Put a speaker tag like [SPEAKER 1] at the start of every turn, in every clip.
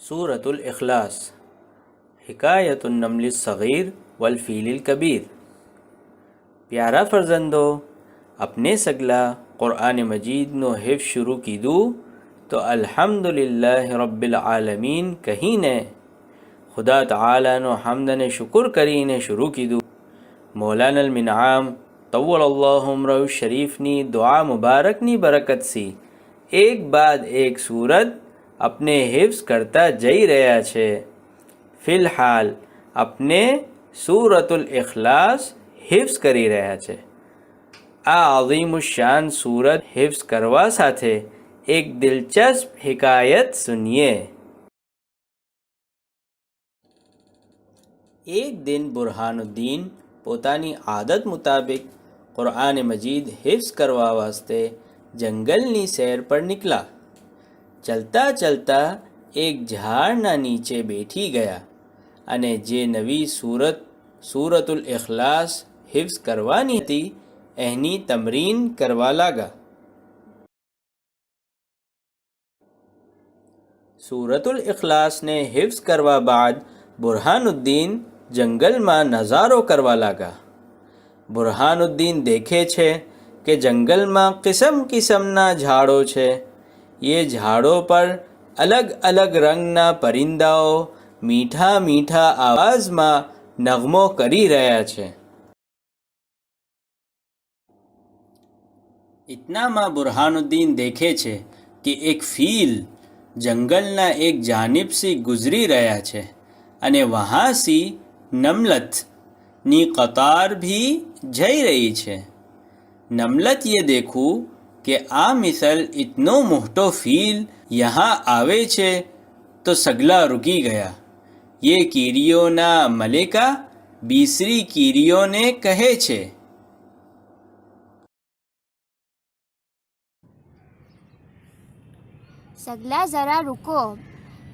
[SPEAKER 1] सूरतुल इखलास हिकायतुन नमल सग़ीर वल फ़ील कबीर। प्यारा फर्जंदो, अपने सगला क़ुरआन मजीद नो हिफ्ज़ शुरू कीधु तो अल्हम्दुलिल्लाह रब्बिल आलमीन कहीने खुदा तआला नो हम्दने शुक्र करीने शुरू कीधु। मौलाना मिनआम तव्वलल्लाहु उम्रहु शरीफनी दुआ मुबारकनी बरकत सी एक बाद एक सूरत अपने हिफ्ज़ करता जई રહ્યા છે। ફિલહાલ अपने सूरतुल इखलास हिफ्ज़ કરી રહ્યા છે। આ અઝીમુશાન सूरत हिफ्ज़ કરવા સાથે એક દિલચસ્પ હિકાયત સુનિએ। એક દિન બુરહાનુદ્દીન પોતાની આદત મુતાબિક કુરઆન મજીદ હિફ્ઝ કરવા વાસ્તે જંગલની સૈર પર નીકળ્યા। ચલતા ચલતા એક ઝાડના નીચે બેઠી ગયા અને જે નવી સૂરતુલ ઇખલાસ હિફ્ઝ કરવાની હતી એની તમરીન કરવા લાગા। સૂરતુલ ઇખલાસને હિફ્ઝ કરવા બાદ બુરહાનુદ્દીન જંગલમાં નઝારો કરવા લાગા। બુરહાનુદ્દીન દેખે છે કે જંગલમાં કિસ્મ કિસ્મના ઝાડો છે। ये झाड़ों पर अलग अलग रंगना परिंदाओं मीठा मीठा आवाज में नगमो करी रहा है। इतना में बुरहानुद्दीन देखे छे कि एक फील जंगलना एक जानिब से गुजरी रहा है अने वहाँ सी नमलत नी कतार भी जई रही है। नमलत ये देखूँ कि आ मिसल इतनो मोटो फील यहाँ आवे छे तो सगला रुकी गया। ये कीरियों ना मलिका बीसरी कीरियों ने कहे छे,
[SPEAKER 2] सगला जरा रुको,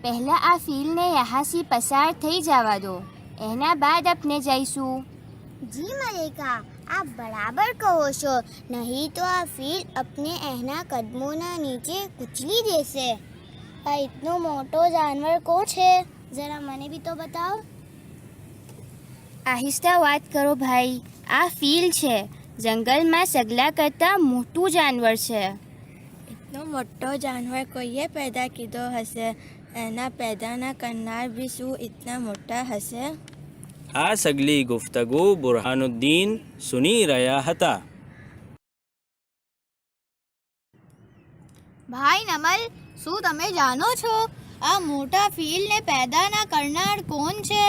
[SPEAKER 2] पहला आ फील ने यहाँ से पसार थई जावा दो, एना बाद अपने जाईशू।
[SPEAKER 3] जी मलिका, आप बराबर कहो છો, नहीं तो आ फील अपने एहना कदमोना नीचे कुचली देसे। आ इतनो मोटो जानवर को छे, जरा मने भी तो बताओ।
[SPEAKER 2] आहिस्ता बात करो भाई, आ फील छे, जंगल में सगला करता मोटू जानवर छे।
[SPEAKER 4] इतनो मोटो जानवर कोઈએ पैदा कीधो हसे, एना पैदा ना करनार भी शू इतना मोटा हसे।
[SPEAKER 1] आ सगली गुफ्तगू बुरहानुद्दीन सुनी रहा हता।
[SPEAKER 3] भाई नमल, શું તમે જાણો છો આ મોટા ફીલ ને પેદા ના કરનાર કોણ છે?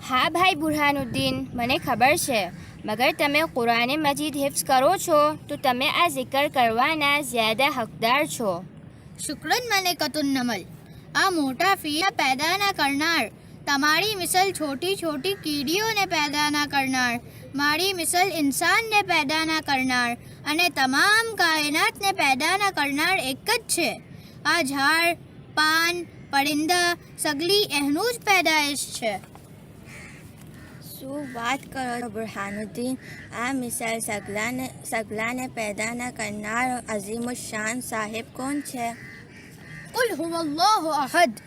[SPEAKER 2] हाँ भाई बुरहानुद्दीन, मने खबर छे, मगर तमे कुरान मजीद हिफ्ज़ करो छो तो तमे आ जिक्र करवाना ज्यादा हकदार छो।
[SPEAKER 3] શુક્રન મલિકતુન નમલ, આ મોટા ફીલ પેદા ના કરનાર તમારી મિસલ छोटी छोटी कीड़ियों ने पैदा ना करनार, मारी मिसल इंसान ने पैदा ना करनार अने तमाम कायनात ने पैदा ना करनार एक ज छे। आ झाड़ पान परिंदा सगली एहनु ज पैदाइश छे।
[SPEAKER 4] शू बात करो बुरहानुद्दीन, आ मिसाल सगला ने पैदा ना करनार अजीमुशान साहिब कौन छे?
[SPEAKER 3] कुल हुवल्लाहु अहद,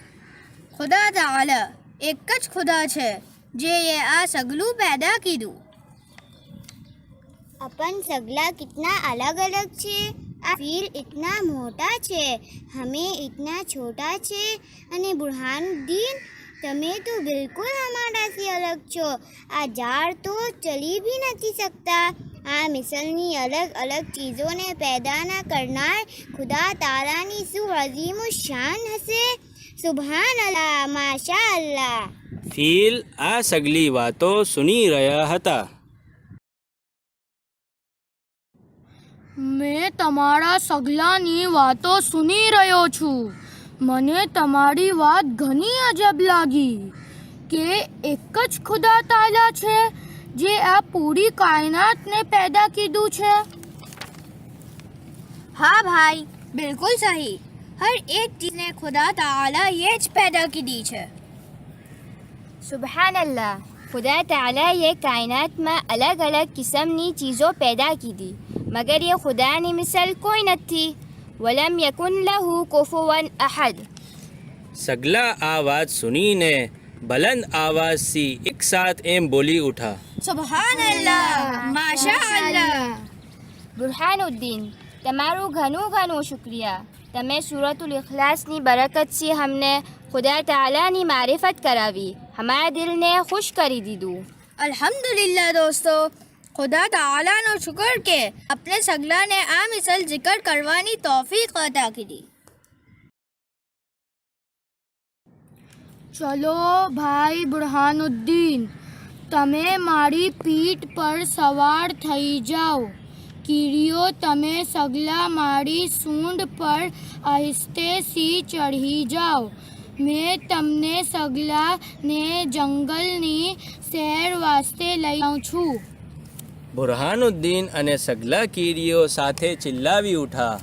[SPEAKER 3] खुदा ताला एक ज खुदा छे जे ये आ सगलू पैदा कीधु। अपन सगला कितना अलग अलग छे। आ फील इतना मोटा छे, हमें इतना छोटा छे अने बुरहानुद्दीन तमे तो बिल्कुल हमारा से अलग छो। आ झाड़ तो चली भी नहीं सकता। आ मिसलनी अलग अलग चीज़ों ने पैदा ना करनार खुदा ताला नी सु अजीमु शान हसे। सुभान अल्लाह, माशा अल्लाह।
[SPEAKER 1] फील आ सगली वातो सुनी रहा हता।
[SPEAKER 5] मैं तमारा सगलानी वातो सुनी रह्यो छू। मने तमारी बात घनी अजब लागी के एक ज खुदा ताला छे जे आ पूरी कायनात ने पैदा कीधु छे।
[SPEAKER 3] हाँ भाई, बिल्कुल सही। हर एक चीज ने खुदा ताला ये ज पैदा की दी छे।
[SPEAKER 2] सुबहान अल्लाह, खुदा ताला ये कायनात में अलग अलग किस्मनी चीज़ों पैदा की दी, मगर ये खुदा ने मिसल कोई न थी। वलम यकुन लहू कुफुवन अहद।
[SPEAKER 1] સગલા આ વાત સુનીને બલંદ આવાજથી એક સાથ એમ બોલી ઉઠા,
[SPEAKER 4] સુબહાન અલ્લાહ, માશા અલ્લાહ.
[SPEAKER 2] બુરહાનુદ્દીન, તમારું ઘણું ઘણું શુક્રિયા. તમે સૂરતુલ ઇખલાસની બરકતથી અમને ખુદા તાલાની મારિફત કરાવી, હમારા દિલને ખુશ કરી દીધું.
[SPEAKER 5] અલ્હમ્દુલિલ્લાહ દોસ્તો, ખુદા તાલાનો શુક્ર કે આપણે સગલાને આ મિસાલ જિકર કરવાની તૌફીક અતા કરી. ચલો ભાઈ બુરહાનુદ્દીન, તમે મારી પીઠ પર સવાર થઈ જાઓ. કીડીઓ, તમે સગલા મારી સૂંઢ પર આહિસ્તે સી ચઢી જાઓ. મેં તમને સગલાને જંગલની સૈર વાસ્તે લઈ જાઉં છું.
[SPEAKER 1] બુરહાનુદ્દીન અને સગલા કીડીઓ સાથે ચિલ્લાવી ઉઠા,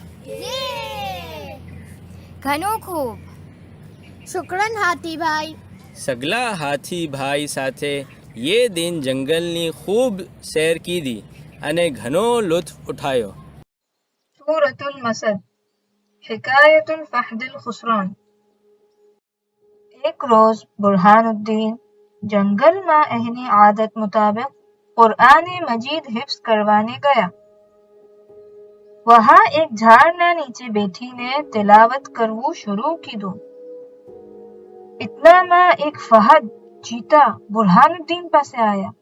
[SPEAKER 2] ઘણું ખૂબ.
[SPEAKER 5] શુક્રન હાથીભાઈ.
[SPEAKER 1] સગલા હાથી ભાઈ સાથે ये दिन જંગલની ખૂબ સૈર કીધી અને ઘણો લુત્ફ ઉઠાયો.
[SPEAKER 6] સૂરતુલ મસદ, હિકાયતુન ફહદિલ ખુસરાન. એક રોજ બુરહાનુદ્દીન જંગલમાં એની આદત મુતાબિક કુરઆન મજીદ હિફ્ઝ કરવાને ગયા. વહાં એક ઝાડના નીચે બેઠીને તિલાવત કરવું શરૂ કીધું. ઇતનામાં એક ફહદ ચીતા બુરહાનુદ્દીન પાસે આયા.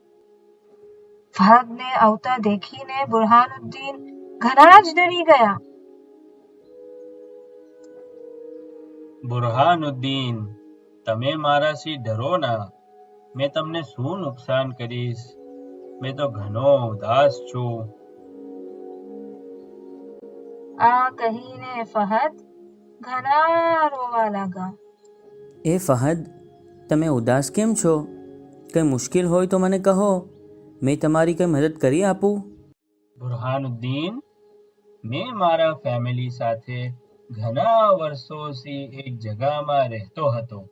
[SPEAKER 6] ફહદને આવતા દેખીને બુરહાનુદ્દીન ઘણા જ ડરી ગયા.
[SPEAKER 1] બુરહાનુદ્દીન, તમે મારાથી ડરો ના. મેં તમને શું નુકસાન કરીશ? મેં તો ઘણો ઉદાસ છું.
[SPEAKER 6] આ કહીને ફહદ ઘણા રોવા લાગા.
[SPEAKER 7] એ ફહદ, તમે ઉદાસ કેમ છો? કંઈ મુશ્કેલ હોય તો મને કહો, મેં તમારી કંઈ મદદ કરી આપું.
[SPEAKER 1] બુરહાનુદ્દીન, મેં મારા ફેમિલી સાથે ઘણા વર્ષોથી એક જગામાં રહેતો હતો.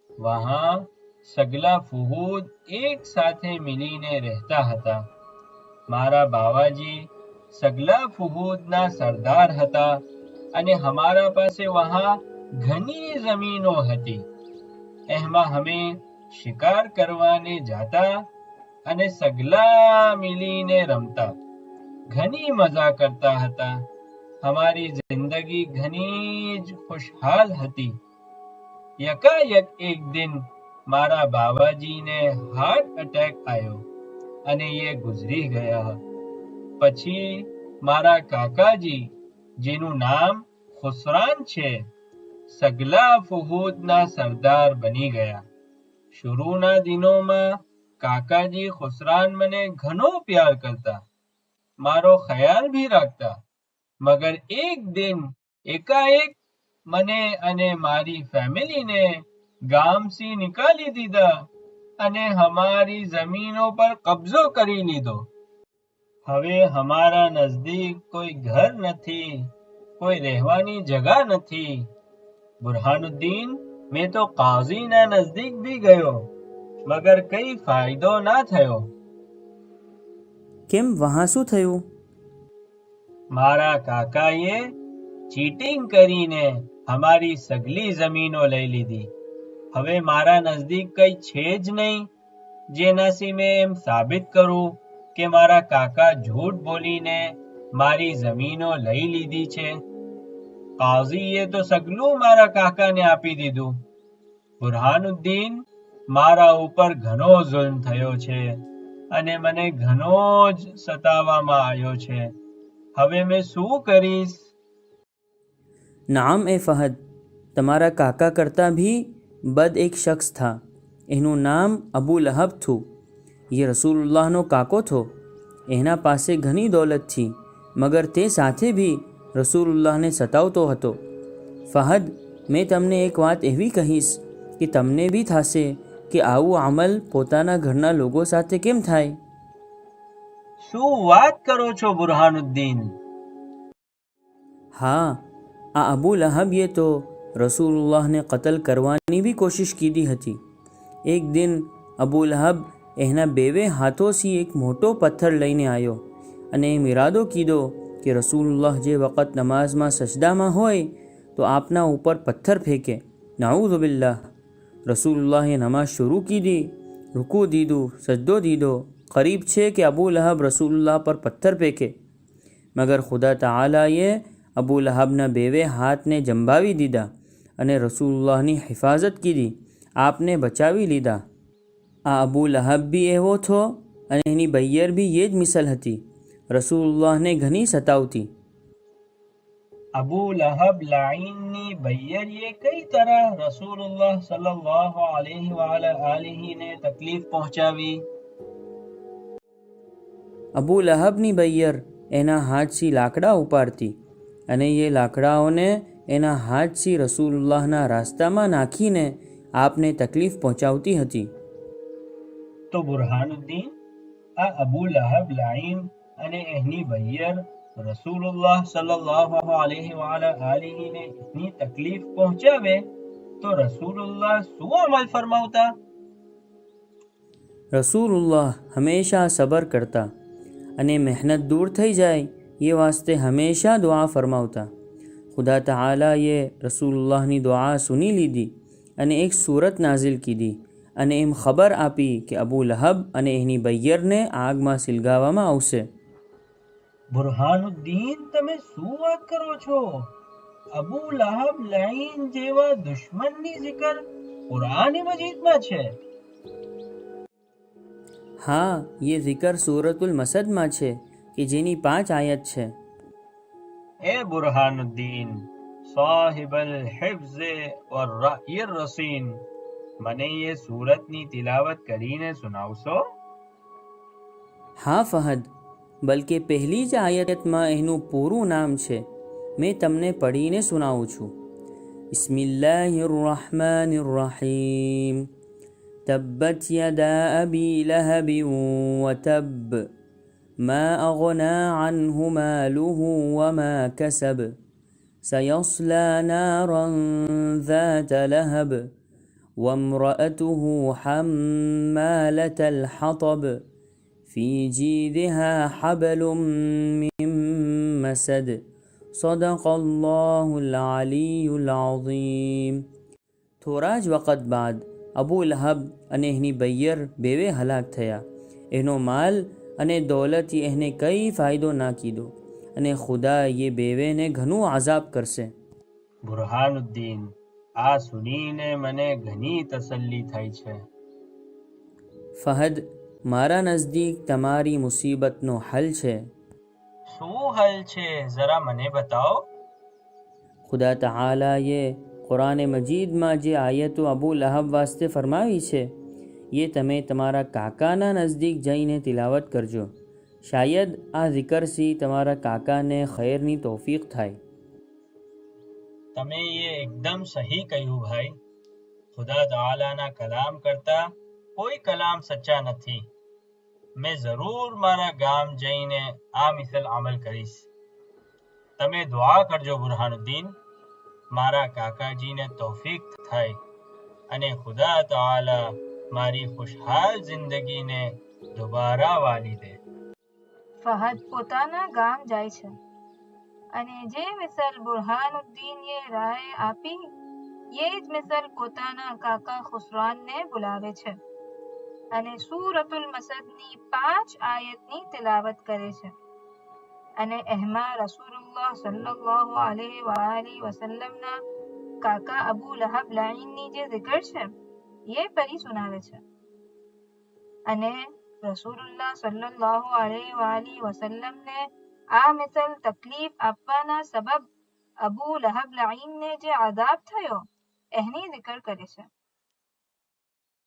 [SPEAKER 1] વહાં સગલા ફુહૂદ એક સાથે મિલીને રહેતા હતા. મારા બાવાજી સગલા ફુહૂદના સરદાર હતા અને હમારા પાસે વહાં ઘણી જમીનો હતી. એમાં અમે શિકાર કરવાને જાતા અને સગલા મિલીને રમતા. ઘણી મજા કરતા હતા. हमारी जिंदगी घनी ज खुशहाल હતી. यकायक एक दिन મારા બાવાજીને હાર્ટ એટેક આવ્યો અને એ ગુજરી ગયા. પછી મારા કાકાજી, જેનું નામ ખુસરાન છે, સગલા ફુહૂદના સરદાર બની ગયા. શુરૂના દિનોમાં કાકાજી ખુસરાન મને ઘણો પ્યાર કરતા, મારો ખ્યાલ भी રાખતા. મગર એક દિન એકાએક મને અને મારી ફેમિલીને ગામથી નિકાલી દીધા અને હમારી જમીનો પર કબજો કરી લીધો. હવે હમારા નજદીક કોઈ ઘર નથી, કોઈ રહેવાની જગા નથી. બુરહાનુદ્દીન, મેં તો કાઝીના નજદીક भी ગયો, મગર કઈ ફાયદો ના થયો.
[SPEAKER 7] કેમ, વહાં શું થયું?
[SPEAKER 1] મારા કાકાએ ચીટિંગ કરીને હમારી સગલી જમીનો લઈ લીધી. હવે મારા નજદીક કઈ છે જ નહીં જેનાથી મેં એમ સાબિત કરું કે મારા કાકા झूठ બોલીને મારી જમીનો લઈ લીધી છે. કાઝીએ તો સગલું મારા કાકાને આપી દીધું. બુરહાનુદ્દીન, મારા ઉપર ઘણો જુલ્મ થયો છે અને મને ઘણો જ સતાવવામાં આવ્યો છે. હવે મેં શું કરીશ?
[SPEAKER 7] નામ એ ફહદ, તમારા કાકા કરતાં भी બદ એક શખ્સ था. એનું નામ અબુ લહબ થું. એ રસૂલુલ્લાહનો કાકો થો. એના પાસે ઘણી દોલત થી, મગર તે સાથે भी રસૂલુલ્લાહને સતાવતો હતો. ફહદ, મેં તમને એક વાત એવી કહીશ કે તમને भी થશે કે આવું અમલ પોતાના ઘરના લોકો સાથે કેમ થાય.
[SPEAKER 1] શું વાત કરો છો બુરહાનુદ્દીન?
[SPEAKER 7] હા, આ અબુ લહબે તો રસૂલુલ્લાહને કતલ કરવાની भी કોશિશ કીધી હતી. એક દિન અબુ લહબ એના બેવે હાથોથી એક મોટો પથ્થર લઈને આવ્યો અને એમ ઇરાદો કીધો કે રસૂલુલ્લાહ જે વખત નમાઝમાં સજદામાં હોય તો આપના ઉપર પથ્થર ફેંકે નાઉઝુ બિલ્લાહ. રસૂલુલ્લાહે નમાઝ શરૂ કીધી, રૂકુ દીધું, સજદો દીધો. કરીબ છે કે અબુ લહબ રસૂલુલ્લાહ પર પથ્થર ફેંકે, મગર ખુદા તઆલાએ અબુ લહબના બેવે હાથને જંભાવી દીધા અને રસૂલુલ્લાહની હિફાજત કીધી, આપને બચાવી લીધા. આ અબુ લહબ બી એવો થો અને એની બૈયર બી એ જ મિસલ હતી, રસૂલુલ્લાહને ઘણી સતાવતી.
[SPEAKER 1] अबू लहब लाइनी बैयर ये कई तरह रसूलुल्लाह सल्लल्लाहु अलैहि वालैहि ने तकलीफ पहुंचावी.
[SPEAKER 7] અબુ લહબની બૈયર એના હાથથી લાકડા ઉપાડતી અને એ લાકડાઓને એના હાથથી રસૂલુલ્લાહના રાસ્તામાં નાખીને આપને તકલીફ પહોંચાડતી હતી.
[SPEAKER 1] તો બુરહાનુદ્દીન, આ અબુ લહબ લાઈન અને એની બૈયર રસૂલુલ્લાહ સલ્લલ્લાહુ અલૈહિ ને ઇતની તકલીફ પહોંચાવે તો રસૂલુલ્લાહ શું અમલ ફરમાવતા?
[SPEAKER 7] રસૂલુલ્લાહ હંમેશા સબર કરતા અને મહેનત દૂર થઈ જાય એ વાસ્તે હંમેશા દુઆ ફરમાવતા. ખુદા તઆલાએ રસૂલુલ્લાહની દુઆ સુની લીધી અને એક સૂરત નાઝિલ કીધી અને એમ ખબર આપી કે અબુ લહબ અને એની બૈયરને આગમાં સિલગાવવામાં આવશે.
[SPEAKER 1] બુરહાનુદ્દીન, તમે શું વાત કરો છો? અબુ લહબ લાઈન જેવા દુશ્મનની zikr કુરાન મજીદમાં છે?
[SPEAKER 7] હા, ये ઝિકર સૂરતુલ મસદમાં છે કે જેની 5 આયત છે.
[SPEAKER 1] ए बुरहानुद्दीन साहिबल हिफ्ज़ और राय रसीन, મને ये सूरतની તિલાવત કરીને સુનાવશો?
[SPEAKER 7] હા ફહદ, બલકે પહેલી જ આયતમાં એનું પૂરું નામ છે. મેં તમને પઢીને સુનાવું છું. બિસ્મિલ્લાહિર રહમાનિર રહીમ. تبت يدا أبي لهب وتب ما أغنى عنه ماله وما كسب سيصلى نارا ذات لهب وامرأته حمالة الحطب في جيدها حبل من مسد صدق الله العلي العظيم. થોડા જ વખત બાદ અબુ લહબ અને એની બૈયર બેવે હલાક થયા. એનો માલ અને દૌલત એને કંઈ ફાયદો ના કીધો અને ખુદા એ બેવેને ઘણું આઝાબ કરશે.
[SPEAKER 1] બુરહાનુદ્દીન, આ સુનીને મને ઘણી તસલ્લી થઈ છે.
[SPEAKER 7] ફહદ, મારા નજદીક તમારી મુસીબતનો હલ છે.
[SPEAKER 1] શું હલ છે, જરા મને બતાવો.
[SPEAKER 7] ખુદા તઆલાએ કુરાન મજીદમાં જે આયતો અબુ લહબ વાસ્તે ફરમાવી છે એ તમે તમારા કાકાના નજદીક જઈને તિલાવત કરજો. શાયદ આ zikરથી તમારા કાકાને ખૈરની તૌફીક થાય.
[SPEAKER 1] તમે એ એકદમ સહી કહ્યું ભાઈ. ખુદા તઆલાના કલામ કરતા કોઈ કલામ સચ્ચા નથી. મેં જરૂર મારા ગામ જઈને આ મિસલ અમલ કરીશ. તમે દુઆ કરજો બુરહાનુદ્દીન, મારા કાકાજીને તૌફીક થાય અને ખુદા તઆલા મારી ખુશહાલ જિંદગીને દુબારા વાલી દે.
[SPEAKER 6] ફહદ પોતાના ગામ જાય છે અને જે મિસલ બુરહાનુદ્દીને રાય આપી એ જ મિસલ પોતાના કાકા ખુસરાનને બોલાવે છે અને સૂરતુલ મસદની 5 આયતની તિલાવત કરે છે અને એમાં રસૂલુલ્લાહ સલ્લલ્લાહુ અલૈહિ વસલ્લમના કાકા અબુ લહબ લાઈનની જે zikr છે એ પરી સુનાવે છે અને રસૂલુલ્લાહ સલ્લલ્લાહુ અલૈહિ વસલ્લમને આ મિસલ તકલીફ આપવાના સબબ અબુ લહબ લાઈનને જે આઝાબ થયો એની zikr કરે છે.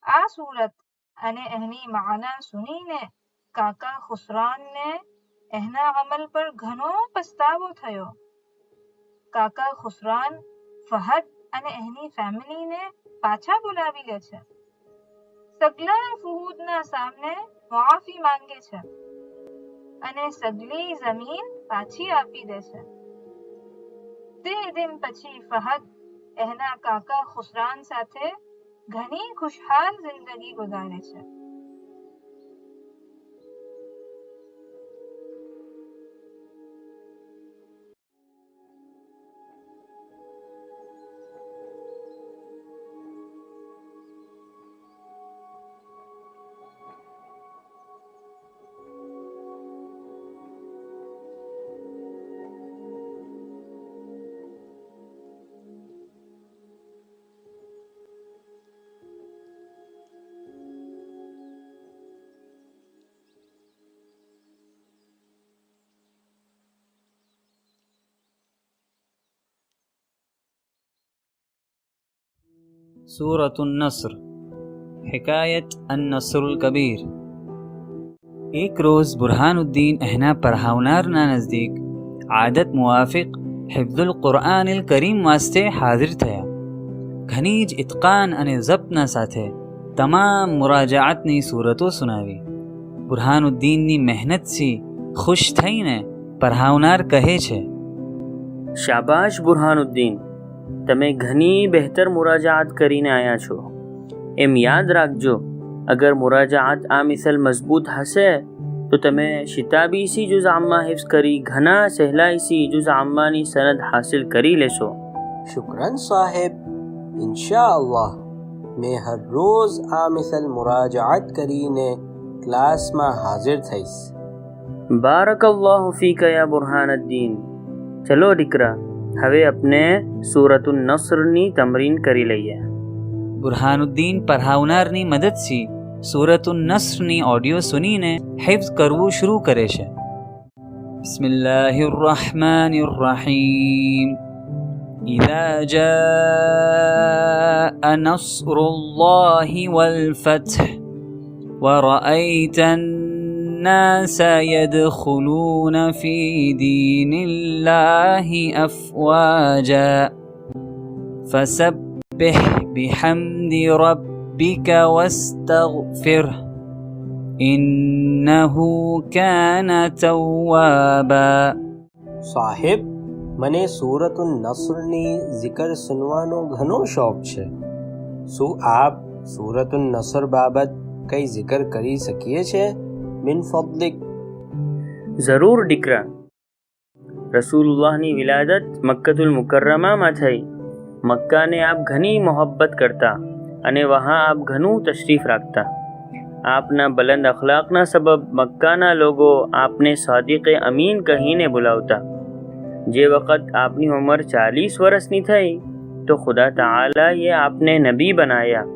[SPEAKER 6] આ સૂરત અને એની માના સુનીને કાકા ખુસરાનને એના અમલ પર ઘણો પસ્તાવો થયો. કાકા ખુસરાન ફહદ અને એની ફેમિલીને પાછા બોલાવી લે છે. સગલા ફુહુદના સામે માફી માંગે છે અને સગલી જમીન પાછી આપી દે છે. તે દિન પછી ફહદ એના કાકા ખુસરાન સાથે ઘણી ખુશહાલ જિંદગી ગુજારે છે.
[SPEAKER 8] सूरतुन नस्र हिकायत अन्नस्रुल कबीर। एक रोज़ बुरहानुद्दीन એના પઢાવનારના નજદીક આદત મુવાફિક હિફ્ઝુલ કુરઆનિલ કરીમ વાસ્તે હાજર થયા. ઘણી જ ઇત્કાન અને ઝબ્તના સાથે તમામ મુરાજાઅતની સૂરતો સુનાવી. બુરહાનુદ્દીનની મહેનતથી ખુશ થઈને પઢાવનાર કહે છે,
[SPEAKER 7] શાબાશ બુરહાનુદ્દીન, તમે ઘણી બહેતર મુરાજાત કરીને આવ્યા છો. એમ યાદ રાખજો, અગર મુરાજાત આ મિસલ મજબૂત હશે તો તમે શિતાબીસી જુઝ આમ્મા હિફ્ઝ કરી ઘણા સહેલાઈસી જુઝ આમ્માની સનદ હાસિલ કરી લેશો.
[SPEAKER 1] શુક્રન સાહેબ, ઇન્શાઅલ્લાહ મેં હર રોજ આ મિસલ મુરાજાત કરીને ક્લાસમાં હાજર થઈશ.
[SPEAKER 7] બારકલ્લાહુ ફીકા યા બુરહાનુદ્દીન. ચલો દીકરા, હવે આપણે સૂરતુન નસ્રની તમરીન કરી લઈએ.
[SPEAKER 8] બુરહાનુદ્દીન પઢાવનારની મદદથી સૂરતુન નસ્રની ઓડિયો સુનીને હિફ્ઝ કરવું શરૂ કરે છે. બિસ્મિલ્લાહિર રહમાનિર રહીમ. إذا جاء نصر الله والفتح ورأيت الناس يدخلون في دين الله أفواجا فسبح بحمد ربك واستغفره إنه كان توابا.
[SPEAKER 1] સાહેબ, મને સૂરતુન નસ્રની zikr સુનવાનો ઘણો શોખ છે. શું આપ સૂરતુન નસ્ર બાબત કઈ zikr કરી શકીએ છે? મિન ફضلક.
[SPEAKER 7] જરૂર દીકરા. રસૂલુલ્લાહની વિલાદત મક્કતુલ મુકર્રમામાં થઈ. મક્કાને આપ ઘણી મોહબ્બત કરતા અને વહાં આપ ઘણું તશરીફ રાખતા. આપના બલંદ અખલાકના સબબ મક્કાના લોકો આપને સાદિક અમીન કહીને બોલાવતા. જે વખત આપની ઉંમર 40 વર્ષની થઈ તો ખુદા તઆલાએ આપને નબી બનાયા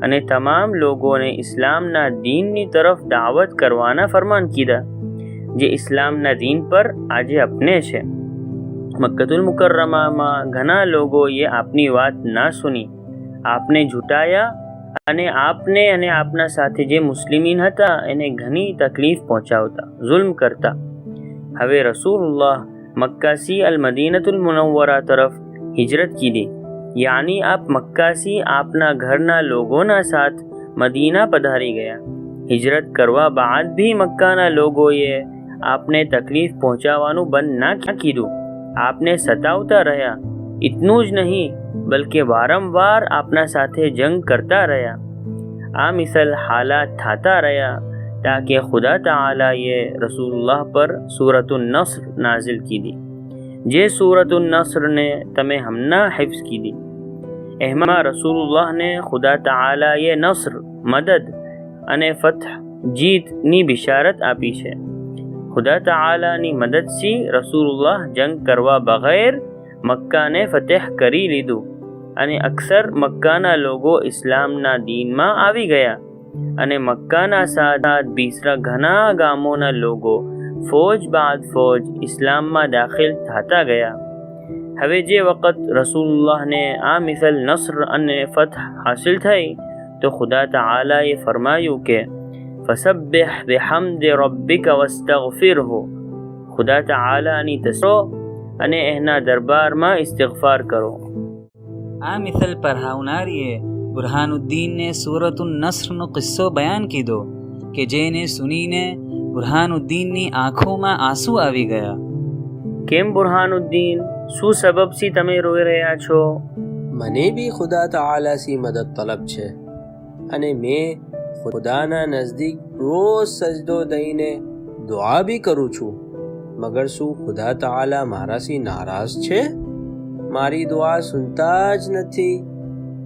[SPEAKER 7] અને તમામ લોકોને ઇસ્લામના દીનની તરફ દાવત કરવાના ફરમાન કીધા, જે ઇસ્લામના દીન પર આજે અપને છે. મક્કતુલ મુકર્રમામાં ઘણા લોકોએ આપની વાત ના સુની, આપને ઝૂંટાયા અને આપને અને આપના સાથે જે મુસ્લિમીન હતા એને ઘણી તકલીફ પહોંચાડતા, જુલ્મ કરતા. હવે રસૂલુલ્લાહ મક્કાસી અલ મદીનતુલ મુનવ્વરા તરફ હિજરત કીધી, યાની આપ મક્કાસી આપના ઘરના લોકોના સાથ મદીના પધારી ગયા. હિજરત કરવા બાદ ભી મક્કાના લોકોએ આપને તકલીફ પહોંચાડવાનું બંધ ના કીધું, આપને સતાવતા રહ્યા. ઇતનું જ નહીં બલકે વારંવાર આપના સાથે જંગ કરતા રહ્યા. આ મિસલ હાલાત થતા રહ્યા તાકે ખુદા તઆલાએ રસૂલુલ્લાહ પર સૂરતુન નસ્ર નાઝિલ કીધી, જે સૂરતુન નસ્રને તમે હમણાં હિફ્ઝ કીધી. એમાં રસૂલુલ્લાહને ખુદા તઆલાએ નસ્ર, મદદ અને ફતહ, જીતની બિશારત આપી છે. ખુદા તઆલાની મદદથી રસૂલુલ્લાહ જંગ કરવા બગૈર મક્કાને ફતહ કરી લીધું અને અક્સર મક્કાના લોકો ઇસ્લામના દીનમાં આવી ગયા અને મક્કાના સાથ બીસરા ઘણા ગામોના લોકો ફૌજ બાદ ફૌજ ઇસ્લામમાં દાખિલ થતા ગયા. હવે જે વખત રસૂલુલ્લાહને આ મિસલ નસ્ર અને ફતહ હાસિલ થઈ તો ખુદા તઆલાએ ફરમાયું કે ફસબ્બિહ બિહમ્દિ રબ્બિકા વસ્તગફિરહુ. ખુદા તઆલાની તસબીહ અને એના દરબારમાં ઇસ્તિગફાર કરો.
[SPEAKER 8] આ મિસલ પઢાવનારીએ બુરહાનુદ્દીનને સૂરતુન નસ્રનો કિસ્સો બયાન કીધો કે જેને સુનીને બુરહાનુદ્દીનની આંખોમાં આંસુ આવી ગયા.
[SPEAKER 7] કેમ બુરહાનુદ્દીન, શું સબબથી તમે રોઈ રહ્યા છો?
[SPEAKER 1] મને બી ખુદા તઆલાથી મદદ તલબ છે અને મેં ખુદાના નજદીક રોજ સજદો દઈને દુઆ બી કરું છું. મગર શું ખુદા તઆલા મારાથી નારાજ છે? મારી દુઆ સુનતા જ નથી.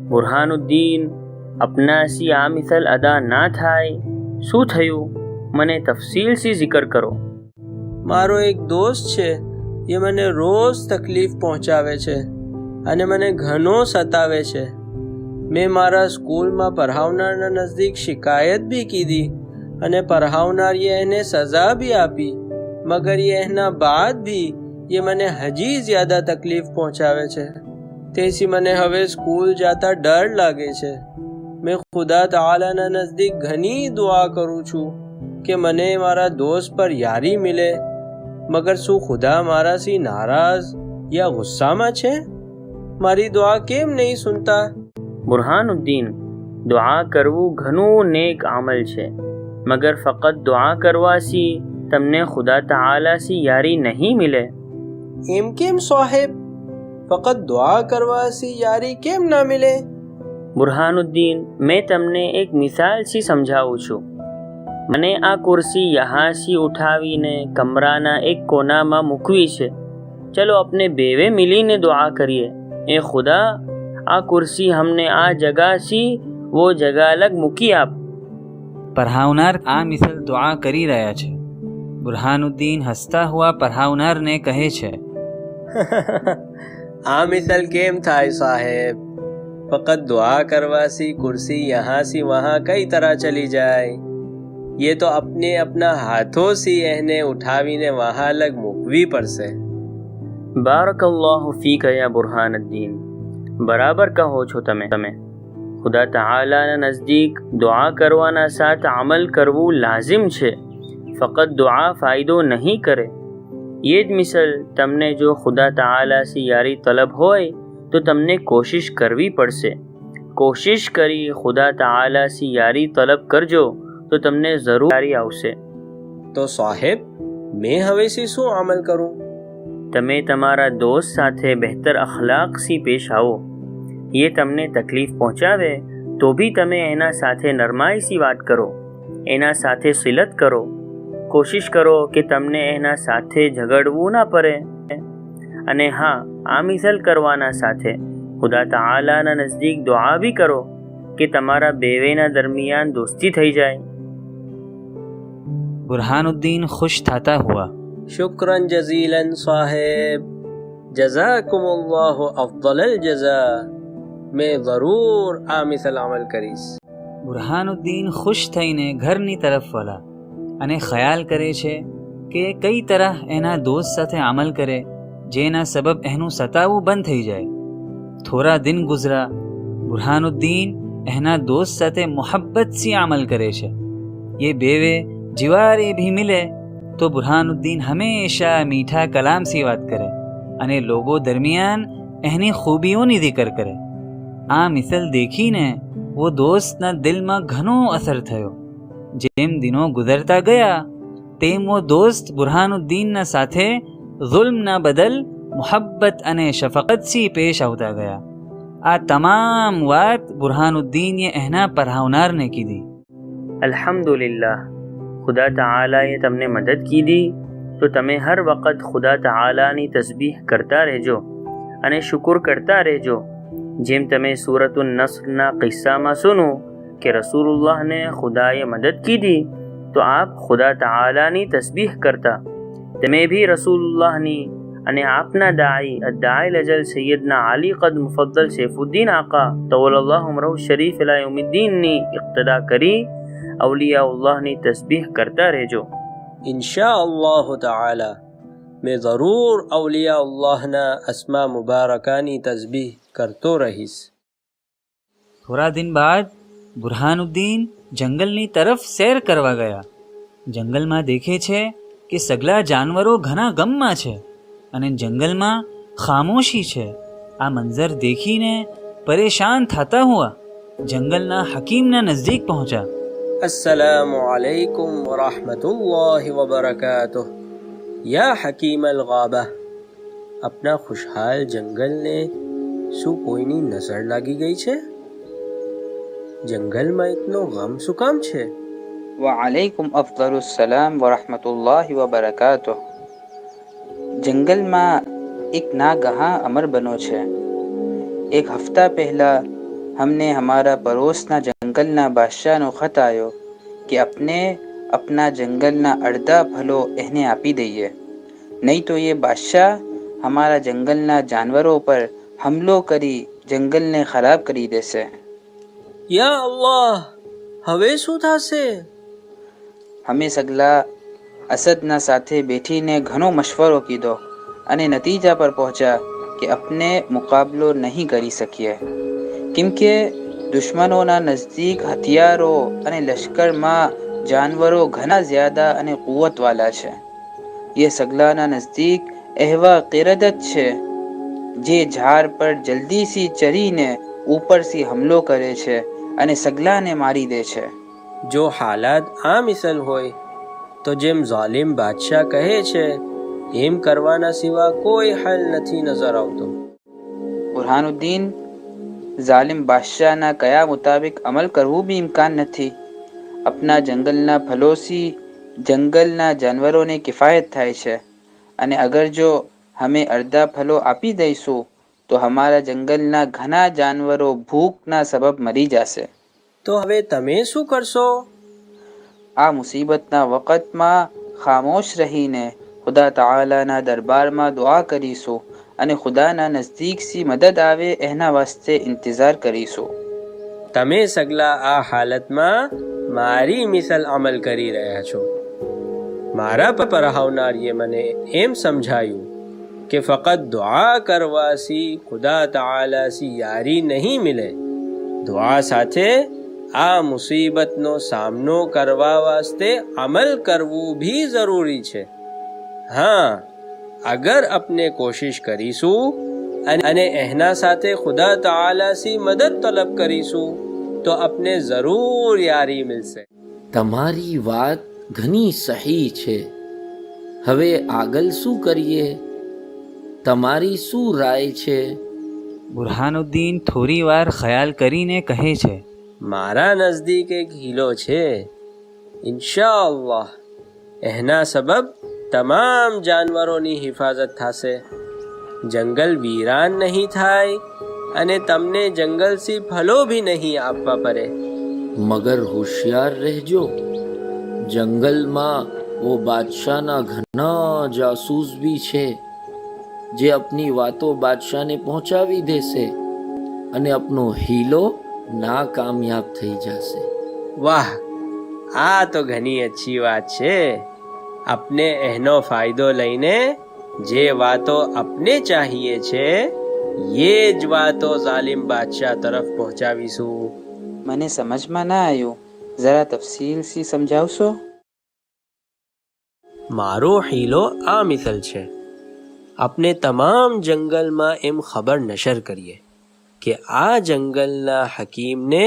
[SPEAKER 7] બુરહાનુદ્દીન, અપનાસી આ મિસલ અદા ના થાય. શું થયું? મને તફસીલથી zikr કરો.
[SPEAKER 1] મારો એક દોસ્ત છે, એ મને રોજ તકલીફ પહોંચાવે છે અને મને ઘણો સતાવે છે. મેં મારા સ્કૂલમાં પઢાવનારના નજદીક શિકાયત બી કીધી અને પઢાવનારીએ એને સજા બી આપી, મગર એના બાદ બી એ મને હજી જ્યાદા તકલીફ પહોંચાવે છે.
[SPEAKER 9] તેથી મને હવે સ્કૂલ જતા ડર લાગે છે. મેં ખુદા તાલાના નજદીક ઘણી દુઆ કરું છું કે મને મારા દોસ્ત પર યારી મિલે, મગર શું ખુદા મારાથી નારાજ યા ગુસ્સામાં છે? મારી દુઆ કેમ નહીં સુનતા?
[SPEAKER 7] બુરહાનુદ્દીન, દુઆ કરવું ઘણું નેક અમલ છે, મગર ફક્ત દુઆ કરવાથી તમને ખુદા તાલાથી યારી નહીં મિલે.
[SPEAKER 9] એમ કેમ સાહેબ? ફક્ત દુઆ કરવાથી યારી કેમ ના મિલે?
[SPEAKER 7] બુરહાનુદ્દીન, મેં તમને એક મિસાલથી સમજાવું છું. મને આ ખુરશી યહાંથી ઉઠાવીને કમરાના એક કોનામાં મૂકવી છે. ચલો આપણે બેવે મિલીને દુઆ કરીએ, એ ખુદા આ ખુરશી હમને આ જગાથી वो जगह अलग મૂકી આપ.
[SPEAKER 8] પઢાવનાર આ મિસલ દુઆ કરી રહ્યા છે. બુરહાનુદ્દીન હસતા હુઆ પઢાવનારને કહે છે,
[SPEAKER 9] આ મિસલ કેમ થાય સાહેબ? ફક્ત દુઆ કરવાથી कुर्सी यहाँ से वहाँ कई तरह चली जाए. ये तो अपने अपना हाथों से एहने उठावीने वहाँ अलग મૂકવી પડશે.
[SPEAKER 7] બારકલ્લાહુ ફીક યા બુરહાનુદ્દીન, બરાબર કહો છો તમે. ખુદા તાલાના નજદીક દુઆ કરવાના સાથ અમલ કરવું લાઝિમ છે. ફક્ત દુઆ ફાયદો નહીં કરે. ये જ મિસલ તમને જો ખુદા તાલાથી યારી તલબ હોય તો તમને કોશિશ કરવી પડશે. કોશિશ કરી ખુદા તાલાથી યારી તલબ કરજો તો તમને જરૂર યારી આવશે.
[SPEAKER 9] તો સાહેબ, મેં હવેથી શું અમલ કરું?
[SPEAKER 7] તમે તમારા દોસ્ત સાથે બહેતર અખલાકથી પેશ આવો. એ તમને તકલીફ પહોંચાવે તો બી તમે એના સાથે નરમાઈથી વાત કરો, એના સાથે સિલત કરો. કોશિશ કરો કે તમને એના સાથે ઝઘડવું ના પડે. અને હા, આ મિસલ કરવાના સાથે ખુદા તાલાના નજદીક દુઆ બી કરો કે તમારા બેવેના દરમિયાન દોસ્તી થઈ જાય.
[SPEAKER 8] બુરહાનુદ્દીન ખુશ થતા હુઆ,
[SPEAKER 9] शुक्रन जजीलन साहेब, जज़ाकुमुल्लाहु अफ़्ज़लल जज़ा. मैं ज़रूर आ मिसल अमल करीશ.
[SPEAKER 8] બુરહાનુદ્દીન ખુશ થઈને ઘરની તરફ વળા અને ખ્યાલ કરે છે કે કઈ તરહ એના દોસ્ત સાથે અમલ કરે જેના સબબ એનું સતાવું બંધ થઈ જાય. થોડા દિન ગુજરા. બુરહાનુદ્દીન એના દોસ્ત સાથે મોહબ્બતથી અમલ કરે છે. ये બેવે જીવારે भी મિલે તો બુરહાનુદ્દીન હંમેશા મીઠા કલામથી વાત કરે અને લોકો દરમિયાન એની ખૂબીઓની zikr કરે. આ મિસલ દેખીને वो દોસ્તના દિલમાં ઘણો અસર થયો. જેમ દિનો ગુજરતા ગયા તેમ वो દોસ્ત બુરહાનુદ્દીનના સાથે ઝુલ્મના બદલ મોહબ્બત અને શફકતથી પેશ આવતા ગયા. આ તમામ વાત બુરહાનુદ્દીને એના પઢાવનારને કીધી.
[SPEAKER 7] અલ્હમ્દુલિલ્લાહ, ખુદા તાલાએ તમને મદદ કીધી તો તમે હર વખત ખુદા તાલાની તસબીહ કરતા રહેજો અને શુક્ર કરતા રહેજો. જેમ તમે સૂરતુન નસ્રના કિસ્સામાં સુનો કે રસૂલુલ્લાહને ખુદાએ મદદ કીધી તો આપ ખુદા તાલાની તસબીહ કરતા. તમે ભી રસૂલુલ્લાહની અને આપના દાઈ અદ્દાઈલ અજલ સૈયદના આલી કદ મુફદ્દલ સૈફુદ્દીન આકા તવલ્લાહુ અમરહુ શરીફ ઇલા યૌમિદ્દીનની ઇક્તદા કરી અવલિયાઉલ્લાહની તસબીહ કરતા રહેજો.
[SPEAKER 9] इंशाअल्लाह ताला मैं ज़रूर अवलियाउल्लाहना अस्मा मुबारकानी तस्बीह करतो रहीશ.
[SPEAKER 8] થોડા દિન બાદ બુરહાનુદ્દીન જંગલની તરફ સૈર કરવા ગયા. જંગલમાં દેખે છે કે સગલા જાનવરો ઘણા ગમમાં છે અને જંગલમાં ખામોશી છે. આ મંઝર દેખીને પરેશાન થતા હુઆ જંગલના હકીમના નજદીક પહોંચ્યા.
[SPEAKER 9] अस्सलामु अलैकुम व रहमतुल्लाहि व बरकातुह. या हकीम अल-गाबा, अपना खुशहाल जंगलને શું કોઈની નજર લાગી ગઈ છે? જંગલમાં એટલો ગમ શું કામ છે?
[SPEAKER 10] वालेकुम अफ़्ज़लुस सलाम व रहमतुल्लाहि व बरकातुह. जंगलમાં एक नागहा अमर बनो છે. एक हफ्ता પહેલા हमने हमारा पड़ोसना जंगलना बादशाहનો खत आयो कि अपने अपना जंगलना अर्धा फलो एने आपी दઈએ, नहीं तो ये बादशाह हमारा जंगलना जानवरों पर हमलो કરી જંગલને ખરાબ કરી દેશે.
[SPEAKER 9] યા અલ્લાહ, હવે શું થશે?
[SPEAKER 10] અમે સગલા અસદના સાથે બેઠીને ઘણો મશવરો કીધો અને નતીજા પર પહોંચ્યા કે अपने मुकाबलो नहीं કરી શકીએ, કેમ કે દુશ્મનોના નજદીક હથિયારો અને લશ્કરમાં જાનવરો ઘણા જ્યાદા અને કુવતવાલા છે. એ સગલાના નજદીક એવા કિરદત છે જે ઝાડ પર જલ્દીથી ચરીને ઉપરથી હમલો કરે છે અને સગલાને મારી દે છે.
[SPEAKER 9] જો હાલાત આ મિસલ હોય તો જેમ ઝાલિમ બાદશાહ કહે છે એમ કરવાના સિવા કોઈ હલ નથી નજર આવતો.
[SPEAKER 10] બુરહાનુદ્દીન, ઝાલિમ બાદશાહના કયા મુતાબિક અમલ કરવું બી ઇમ્કાન નથી. આપના જંગલના ફલોથી જંગલના જાનવરોને કિફાયત થાય છે, અને અગર જો હમે અડધા ફલો આપી દઈશું તો હમારા જંગલના ઘણા જાનવરો ભૂખના સબબ મરી જશે.
[SPEAKER 9] તો હવે તમે શું કરશો?
[SPEAKER 10] આ મુસીબતના વખતમાં ખામોશ રહીને ખુદા તઆલાના દરબારમાં દુઆ કરીશું અને ખુદાના નજદીકથી મદદ આવે એના વાસ્તે ઇંતજાર કરીશું.
[SPEAKER 9] તમે સગલા આ હાલતમાં મારી મિસલ અમલ કરી રહ્યા છો. મારા પરાવનારીએ મને એમ સમજાયું કે ફક્ત દુઆ કરવાથી ખુદા તઆલાથી યારી નહીં મિલે, દુઆ સાથે આ મુસીબતનો સામનો કરવા વાસ્તે અમલ કરવું भी જરૂરી છે. હા, અગર આપણે કોશિશ કરીશું અને એના સાથે ખુદા તઆલાથી મદદ તલબ કરીશું તો આપણે જરૂર યારી મિલશે.
[SPEAKER 11] તમારી વાત ઘણી સહી છે. હવે આગળ શું કરીએ? તમારી શું રાય છે?
[SPEAKER 8] બુરહાનુદ્દીન થોડી વાર ખ્યાલ કરીને કહે છે,
[SPEAKER 9] મારા નજદીક એક હીલો છે. ઇન્શાઅલ્લાહ એના સબબ તમામ જાનવરોની હિફાજત થશે, જંગલ વીરાન નહીં થાય અને તમને જંગલથી ફલો ભી નહીં આપવા પડે.
[SPEAKER 11] મગર હોશિયાર રહેજો. જંગલમાં वो बादशाहના ઘણા જાસૂસ भी છે જે अपनी વાતો બાદશાહને પહોંચાવી દેશે અને अपनो હીલો નાકામયાબ થઈ જશે.
[SPEAKER 9] વાહ, આ તો ઘણી અચ્છી વાત છે. આપને એનો ફાયદો લઈને જે વાતો આપને ચાહીએ છે એ જ વાતો ઝાલિમ બાદશાહ તરફ પહોંચાવીશું.
[SPEAKER 10] મને સમજમાં ના આવ્યું, જરા તફસીલથી સમજાવશો?
[SPEAKER 9] મારો હીલો આ મિસલ છે. આપણે તમામ જંગલમાં એમ ખબર નશર કરીએ કે આ જંગલના હકીમને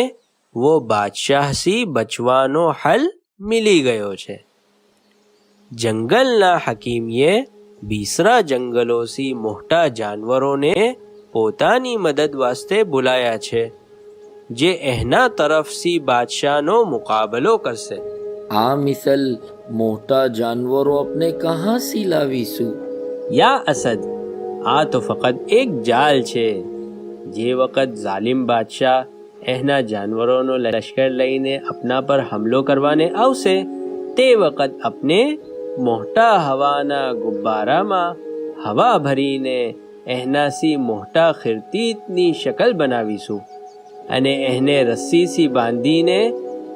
[SPEAKER 9] वो બાદશાહથી બચવાનો હલ મિલી ગયો છે. જંગલના હકીમીએ બીસરા જંગલોથી મોટા જાનવરોને પોતાની મદદ વાસ્તે બોલાયા છે જે એના તરફથી બાદશાહનો મુકાબલો કરશે.
[SPEAKER 11] આ મિસલ મોટા જાનવરો આપણે કહાંથી લાવીશું?
[SPEAKER 9] યા અસદ, આ તો ફક્ત એક જાલ છે. જે વખત ઝાલિમ બાદશાહ એના જાનવરોનો લશ્કર લઈને આપના પર હમલો કરવાને આવશે તે વખત આપણે મોટા હવાના ગુબ્બારામાં હવા ભરીને એનાથી મોટા ખિરતીતની શકલ બનાવીશું અને એને રસ્સીથી બાંધીને